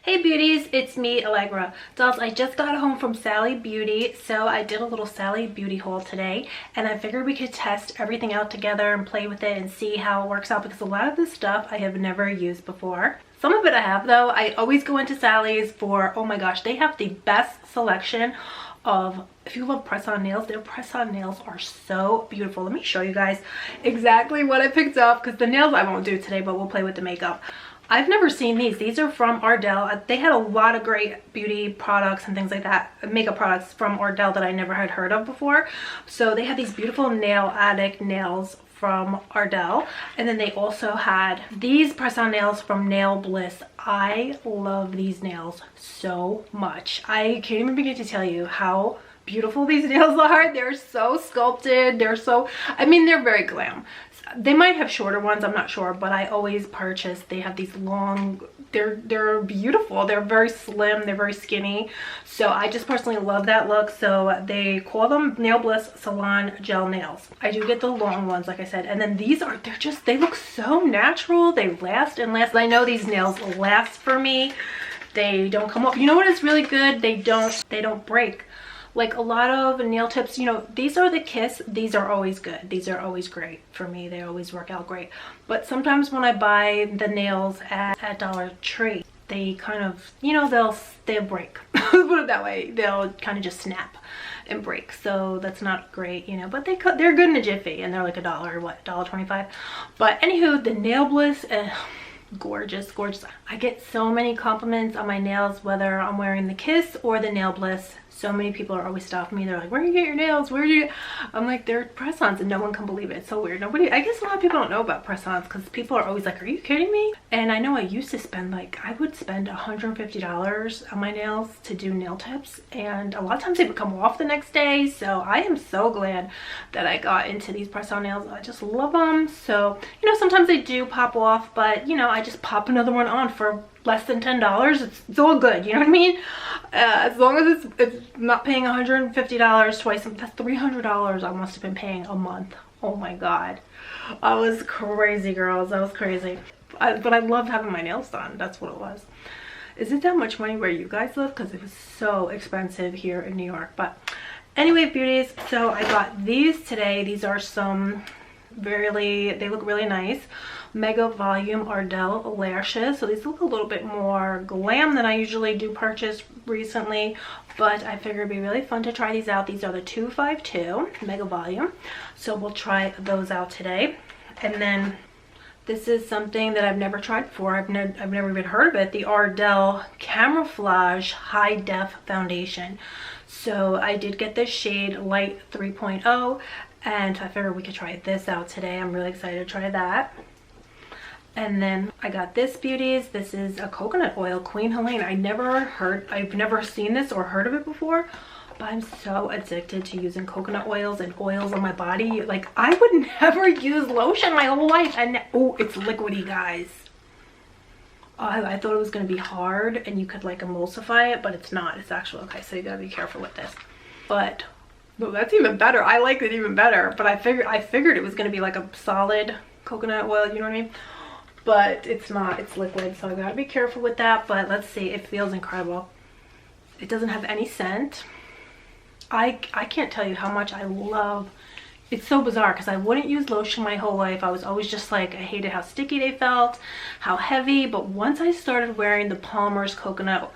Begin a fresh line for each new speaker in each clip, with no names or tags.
Hey beauties, it's me, Alegra. Dolls, I just got home from Sally Beauty, so I did a little Sally Beauty haul today, and I figured we could test everything out together and play with it and see how it works out, because a lot of this stuff I have never used before. Some of it I have though. I always go into Sally's for, oh my gosh, they have the best selection of, if you love press-on nails, their press-on nails are so beautiful. Let me show you guys exactly what I picked up, because the nails I won't do today, but we'll play with the makeup. I've never seen these. These are from Ardell. They had a lot of great beauty products and things like that, makeup products from Ardell that I never had heard of before. So they had these beautiful Nail Addict nails from Ardell, and then they also had these press-on nails from Nail Bliss. I love these nails so much. I can't even begin to tell you how beautiful these nails are. They're so sculpted. They're so, I mean, they're very glam. They might have shorter ones, I'm not sure, but I always purchase. They have these long, they're beautiful. They're very slim, they're very skinny. So I just personally love that look. So they call them Nail Bliss Salon Gel Nails. I do get the long ones, like I said. And then these are, they look so natural. They last and last. I know these nails last for me. They don't come off. You know what is really good? They don't break. Like a lot of nail tips, you know, these are the Kiss. These are always good. These are always great for me. They always work out great. But sometimes when I buy the nails at Dollar Tree, they kind of, you know, they'll break. Put it that way. They'll kind of just snap and break. So that's not great, you know, but they're good in a jiffy, and they're like $1.25. But anywho, the Nail Bliss, gorgeous. I get so many compliments on my nails, whether I'm wearing the Kiss or the Nail Bliss. So many people are always stopping me. They're like, where do you get your nails? Where do you? I'm like, they're press-ons, and no one can believe it. It's so weird. I guess a lot of people don't know about press-ons, because people are always like, are you kidding me? And I know I used to spend, like, I would spend $150 on my nails to do nail tips, and a lot of times they would come off the next day. So I am so glad that I got into these press-on nails. I just love them. So, you know, sometimes they do pop off, but, you know, I just pop another one on for less than $10. It's all good, you know what I mean? As long as it's not paying $150 twice, that's $300 I must have been paying a month. Oh my god, I was crazy, girls. I was crazy. But I loved having my nails done. That's what it was. Is it that much money where you guys live? Because it was so expensive here in New York. But anyway, beauties, so I got these today. These are some they look really nice. Mega Volume Ardell lashes. So these look a little bit more glam than I usually do purchase recently, but I figured it'd be really fun to try these out. These are the 252 Mega Volume. So we'll try those out today. And then this is something that I've never tried before. I've never even heard of it. The Ardell Camerflage High Def Foundation. So I did get this shade Light 3.0, and I figured we could try this out today. I'm really excited to try that. And then I got this, beauties. This is a coconut oil, Queen Helene. I've never seen this or heard of it before, but I'm so addicted to using coconut oils and oils on my body. Like, I would never use lotion my whole life. And oh, it's liquidy, guys. I thought it was going to be hard and you could like emulsify it, but it's not. It's actually okay. So you gotta be careful with this. But no, that's even better. I like it even better. But I figured it was going to be like a solid coconut oil. You know what I mean? But it's not. It's liquid, so I gotta be careful with that. But let's see. It feels incredible. It doesn't have any scent. I can't tell you how much I love. It's so bizarre, because I wouldn't use lotion my whole life. I was always just like, I hated how sticky they felt, how heavy. But once I started wearing the Palmer's coconut,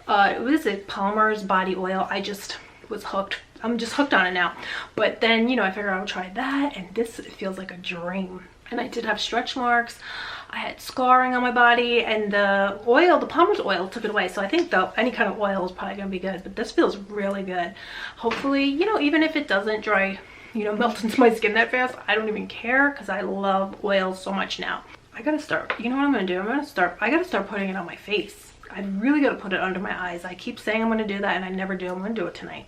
Palmer's body oil, I just was hooked. I'm just hooked on it now. But then, you know, I figured I would try that, and this feels like a dream. And I did have stretch marks. I had scarring on my body, and the Palmer's oil took it away. So I think any kind of oil is probably gonna be good, but this feels really good. Hopefully, you know, even if it doesn't dry, you know, melt into my skin that fast, I don't even care, because I love oils so much now. I gotta start, you know what I'm gonna do? I gotta start putting it on my face. I really gotta put it under my eyes. I keep saying I'm gonna do that, and I never do. I'm gonna do it tonight.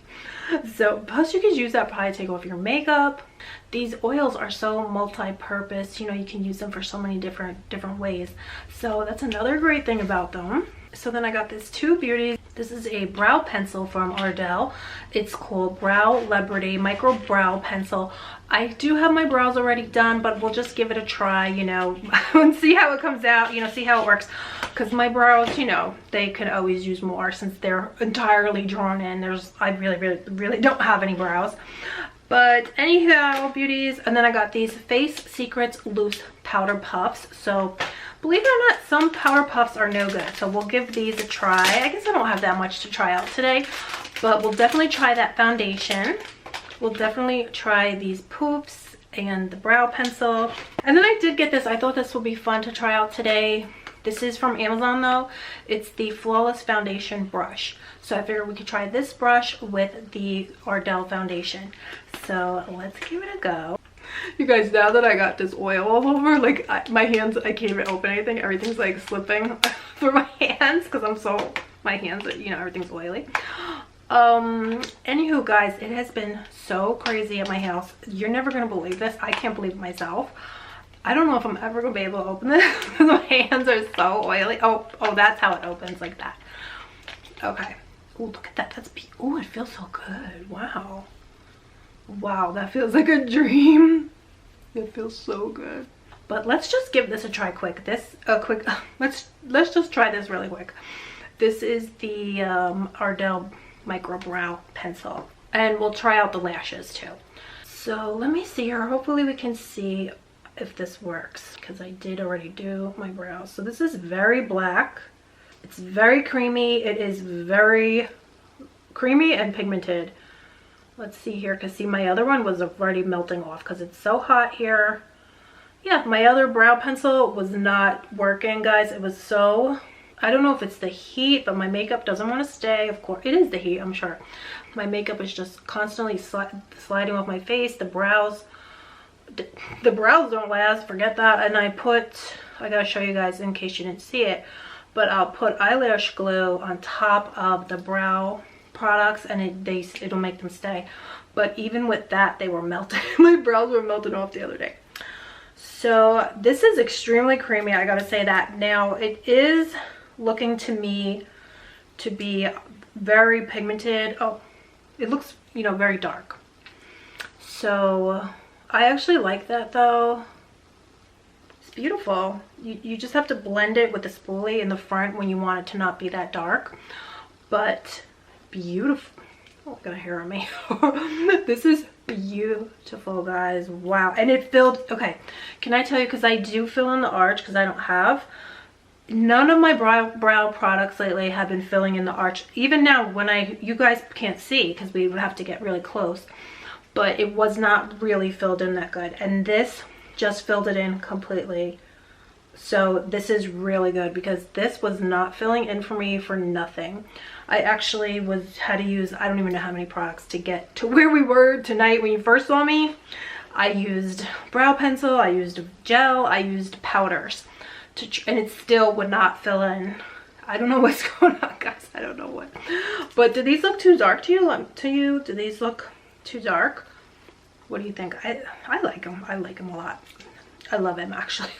So plus you can use that probably to take off your makeup. These oils are so multi-purpose, you know, you can use them for so many different ways. So that's another great thing about them. So then I got this two beauties. This is a brow pencil from Ardell. It's called Brow Liberty Micro Brow Pencil. I do have my brows already done, but we'll just give it a try, you know, and see how it comes out, you know, see how it works. because my brows, you know, they could always use more since they're entirely drawn in. I really don't have any brows. But anyhow, beauties, and then I got these Face Secrets loose powder puffs. So believe it or not, some powder puffs are no good, so we'll give these a try. I guess I don't have that much to try out today, but we'll definitely try that foundation. We'll definitely try these poofs and the brow pencil. And then I did get this. I thought this would be fun to try out today. This is from Amazon though. It's the Flawless Foundation brush. So I figured we could try this brush with the Ardell foundation. So let's give it a go. You guys, now that I got this oil all over, like my hands, I can't even open anything. Everything's like slipping through my hands because my hands, you know, everything's oily. Anywho, guys, it has been so crazy at my house. You're never gonna believe this. I can't believe it myself. I don't know if I'm ever gonna be able to open this because my hands are so oily. Oh, that's how it opens, like that. Okay. Oh, look at that. Oh, it feels so good. Wow. Wow, that feels like a dream. It feels so good. But let's just give this a try quick. Let's just try this really quick. This is the Ardell Micro Brow Pencil. And we'll try out the lashes too. So let me see here. Hopefully we can see if this works, because I did already do my brows. So this is very black. It's very creamy. It is very creamy and pigmented. Let's see here, because see, my other one was already melting off because it's so hot here. Yeah, my other brow pencil was not working, guys. It was so, I don't know if it's the heat, but my makeup doesn't want to stay. Of course, it is the heat, I'm sure. My makeup is just constantly sliding off my face. The brows don't last, forget that. And I gotta show you guys in case you didn't see it, but I'll put eyelash glue on top of the brow products and it'll make them stay. But even with that, they were melted. My brows were melted off the other day. So this is extremely creamy, I gotta say that. Now it is looking to me to be very pigmented. Oh, it looks, you know, very dark. So I actually like that though. It's beautiful. You just have to blend it with the spoolie in the front when you want it to not be that dark. But beautiful. Oh, I got a hair on me. This is beautiful, guys. Wow. And it filled, okay, can I tell you, because I do fill in the arch because I don't have, none of my brow products lately have been filling in the arch. Even now when you guys can't see because we would have to get really close, but it was not really filled in that good. And this just filled it in completely. So this is really good because this was not filling in for me for nothing. I actually had to use, I don't even know how many products to get to where we were tonight. When you first saw me, I used brow pencil, I used gel, I used powders, and it still would not fill in. I don't know what's going on, guys. I don't know what. But do these look too dark to you? Do these look too dark? What do you think? I like them. I like them a lot. I love them, actually.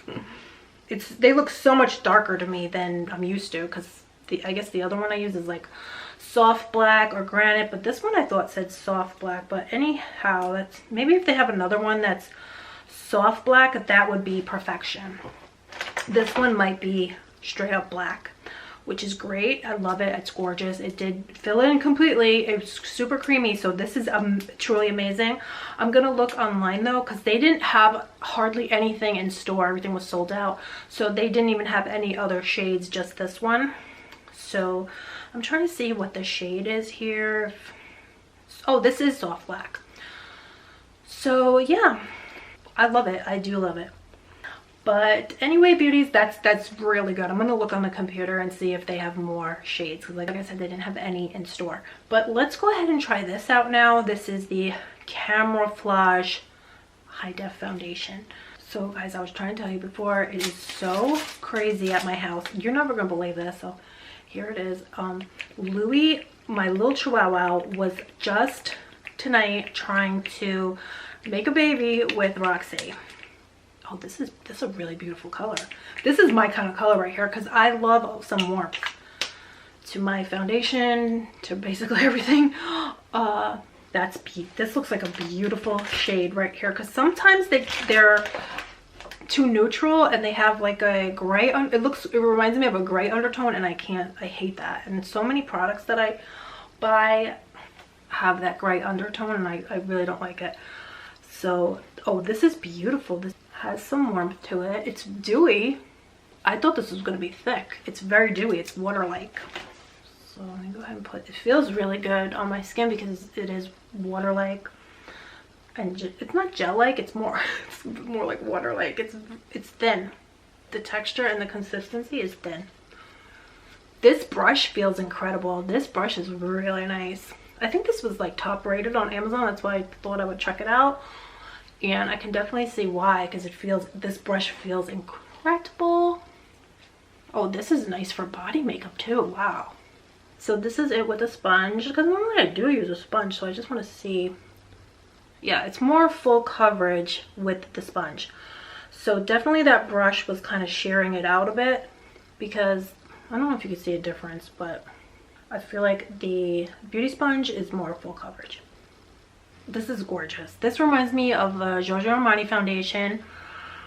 They look so much darker to me than I'm used to, because I guess the other one I use is like soft black or granite, but this one I thought said soft black. But anyhow, that's maybe if they have another one that's soft black, that would be perfection. This one might be straight up black, which is great. I love it. It's gorgeous. It did fill in completely. It was super creamy, so this is truly amazing. I'm gonna look online though, because they didn't have hardly anything in store. Everything was sold out, so they didn't even have any other shades, just this one. So I'm trying to see what the shade is here. Oh, this is soft black. So yeah, I love it. I do love it. But anyway, beauties, that's really good. I'm gonna look on the computer and see if they have more shades, because like I said, they didn't have any in store. But let's go ahead and try this out now. This is the Camerflage High Def Foundation. So guys, I was trying to tell you before, it is so crazy at my house. You're never gonna believe this. So here it is. Louis, my little chihuahua, was just tonight trying to make a baby with Roxy. Oh, this is a really beautiful color. This is my kind of color right here, because I love some warmth to my foundation, to basically everything. This looks like a beautiful shade right here, because sometimes they're too neutral, and they have like a gray it reminds me of a gray undertone, and I hate that. And so many products that I buy have that gray undertone, and I really don't like it. So, oh, this is beautiful. This has some warmth to it. It's dewy. I thought this was going to be thick. It's very dewy. It's water-like. So let me go ahead and it feels really good on my skin because it is water-like. And it's not gel-like, it's more like water-like. It's thin. The texture and the consistency is thin. This brush feels incredible. This brush is really nice. I think this was like top rated on Amazon. That's why I thought I would check it out. And I can definitely see why, because this brush feels incredible. Oh, this is nice for body makeup too. Wow. So this is it with a sponge, because normally I do use a sponge, so I just want to see. Yeah, it's more full coverage with the sponge. So definitely that brush was kind of shearing it out a bit, because I don't know if you can see a difference, but I feel like the beauty sponge is more full coverage. This is gorgeous. This reminds me of the Giorgio Armani foundation,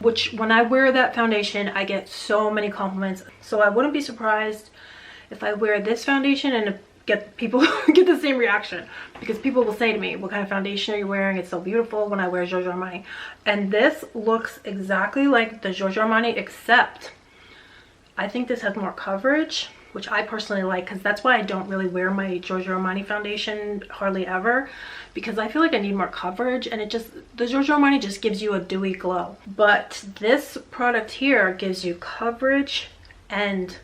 which when I wear that foundation, I get so many compliments. So I wouldn't be surprised if I wear this foundation and people get the same reaction, because people will say to me, what kind of foundation are you wearing? It's so beautiful when I wear Giorgio Armani. And this looks exactly like the Giorgio Armani, except I think this has more coverage, which I personally like, because that's why I don't really wear my Giorgio Armani foundation hardly ever, because I feel like I need more coverage, and the Giorgio Armani just gives you a dewy glow. But this product here gives you coverage and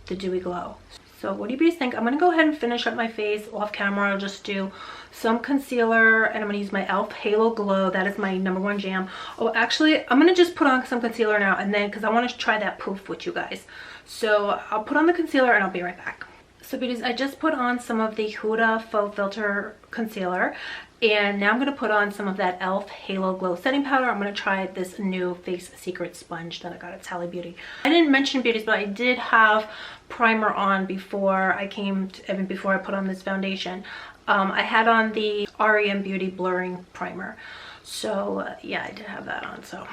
the dewy glow. So what do you guys think? I'm going to go ahead and finish up my face off camera. I'll just do some concealer, and I'm going to use my e.l.f. Halo Glow. That is my #1 jam. Oh, actually, I'm going to just put on some concealer now, and then, because I want to try that poof with you guys. So I'll put on the concealer, and I'll be right back. So beauties, I just put on some of the Huda Faux Filter Concealer, and now I'm going to put on some of that e.l.f. Halo Glow Setting Powder. I'm going to try this new Face Secret sponge that I got at Sally Beauty. I didn't mention beauties, but I did have primer on before I even before I put on this foundation. I had on the REM Beauty Blurring Primer. So yeah, I did have that on. So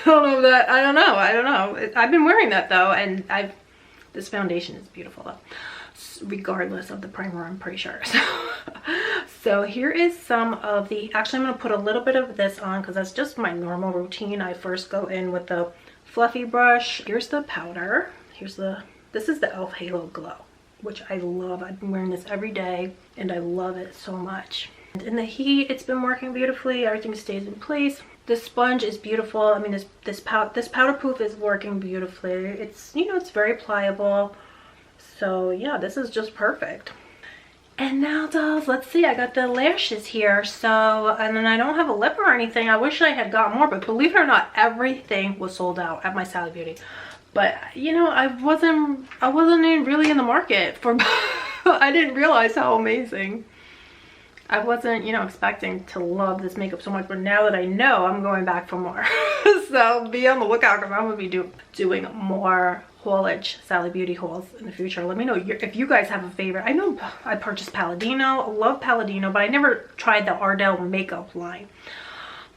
I don't know. I've been wearing that though, and this foundation is beautiful though, regardless of the primer, I'm pretty sure. So here is some of actually I'm going to put a little bit of this on, because that's just my normal routine. I first go in with the fluffy brush. Here's the powder. This is the e.l.f. Halo Glow, which I love. I've been wearing this every day, and I love it so much. And in the heat, it's been working beautifully. Everything stays in place. This sponge is beautiful. I mean, this powder poof is working beautifully. It's, it's very pliable. So yeah, this is just perfect. And now, dolls, let's see. I got the lashes here. So, and then I don't have a lip or anything. I wish I had got more, but believe it or not, everything was sold out at my Sally Beauty. But I wasn't even really in the market for. I didn't realize how amazing. I wasn't, expecting to love this makeup so much, but now that I know, I'm going back for more. So be on the lookout, because I'm gonna be doing more haulage, Sally Beauty hauls in the future. Let me know if you guys have a favorite. I know I purchased Palladino. I love Palladino, but I never tried the Ardell makeup line.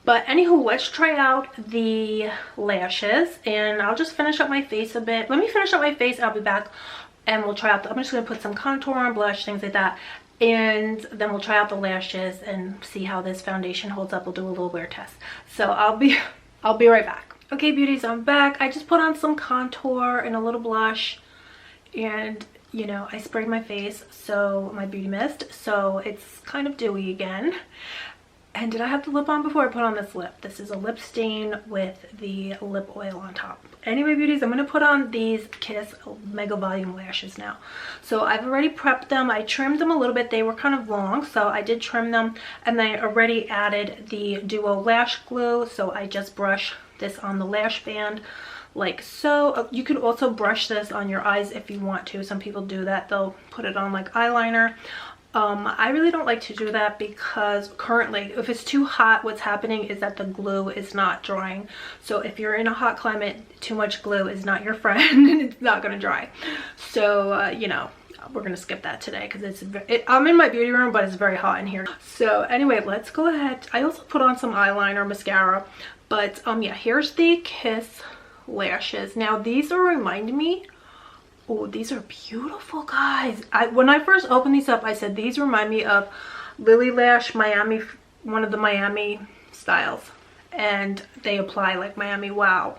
But anywho, let's try out the lashes, and I'll just finish up my face a bit. Let me finish up my face, I'll be back, and we'll try out I'm just going to put some contour on, blush, things like that, and then we'll try out the lashes and see how this foundation holds up. We'll do a little wear test. So I'll be right back. Okay, beauties, I'm back. I just put on some contour and a little blush, and I sprayed my face, so my beauty mist, so it's kind of dewy again. And did I have the lip on before I put on this lip? This is a lip stain with the lip oil on top. Anyway, beauties, I'm going to put on these Kiss Mega Volume Lashes now. So I've already prepped them. I trimmed them a little bit. They were kind of long, so I did trim them. And I already added the Duo Lash Glue, so I just brush this on the lash band like so. You could also brush this on your eyes if you want to. Some people do that. They'll put it on like eyeliner. I really don't like to do that, because currently, if it's too hot, what's happening is that the glue is not drying. So if you're in a hot climate, too much glue is not your friend, and it's not going to dry. So, we're gonna skip that today because I'm in my beauty room, but it's very hot in here. So anyway, let's go ahead. I also put on some eyeliner, mascara, but yeah, here's the Kiss lashes. Now these are reminding me, oh, these are beautiful, guys. When I first opened these up, I said these remind me of Lily Lash Miami, one of the Miami styles, and they apply like Miami Wow.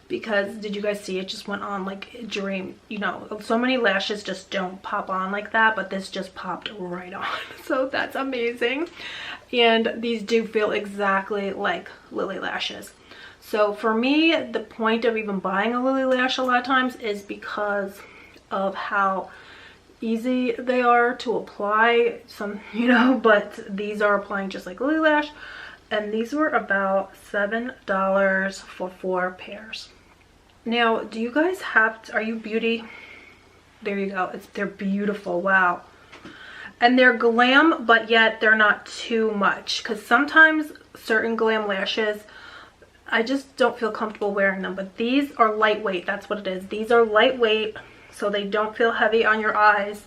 Because did you guys see it just went on like a dream? You know, so many lashes just don't pop on like that, but this just popped right on. So that's amazing. And these do feel exactly like Lily lashes. So for me, the point of even buying a Lily Lash a lot of times is because of how easy they are to apply. Some, you know, but these are applying just like Lily Lash. And these were about $7 for 4 pairs. Now, do you guys are you beauty? There you go. They're beautiful. Wow. And they're glam, but yet they're not too much. Because sometimes certain glam lashes, I just don't feel comfortable wearing them. But these are lightweight. That's what it is. These are lightweight, so they don't feel heavy on your eyes.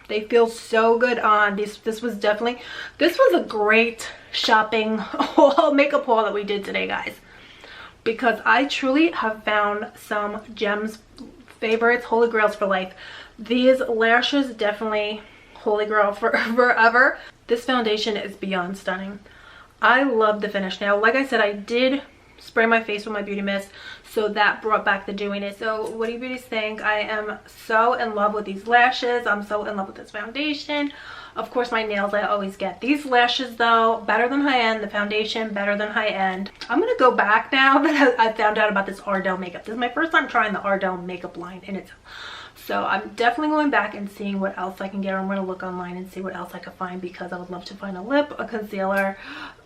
They feel so good on. This was a great shopping haul, makeup haul that we did today, guys. Because I truly have found some gems, favorites, holy grails for life. These lashes definitely holy grail for forever. This foundation is beyond stunning. I love the finish. Now, like I said, I did spray my face with my beauty mist, so that brought back the dewiness. So what do you beauties think? I am so in love with these lashes. I'm so in love with this foundation. Of course, my nails I always get. These lashes though, better than high-end. The foundation, better than high-end. I'm gonna go back now that I found out about this Ardell makeup. This is my first time trying the Ardell makeup line in itself. So I'm definitely going back and seeing what else I can get. I'm going to look online and see what else I can find, because I would love to find a lip, a concealer.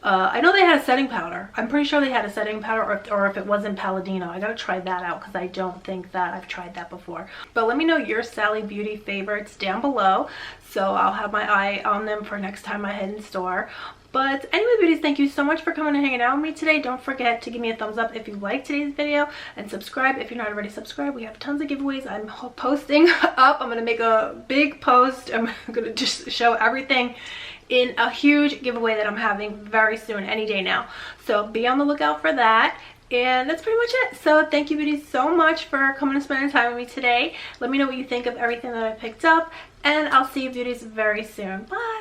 I know they had a setting powder. I'm pretty sure they had a setting powder, or if it wasn't Palladino. I got to try that out because I don't think that I've tried that before. But let me know your Sally Beauty favorites down below, so I'll have my eye on them for next time I head in store. But anyway, beauties, thank you so much for coming and hanging out with me today. Don't forget to give me a thumbs up if you liked today's video, and subscribe if you're not already subscribed. We have tons of giveaways I'm posting up. I'm going to make a big post. I'm going to just show everything in a huge giveaway that I'm having very soon, any day now. So be on the lookout for that. And that's pretty much it. So thank you, beauties, so much for coming and spending time with me today. Let me know what you think of everything that I picked up, and I'll see you, beauties, very soon. Bye.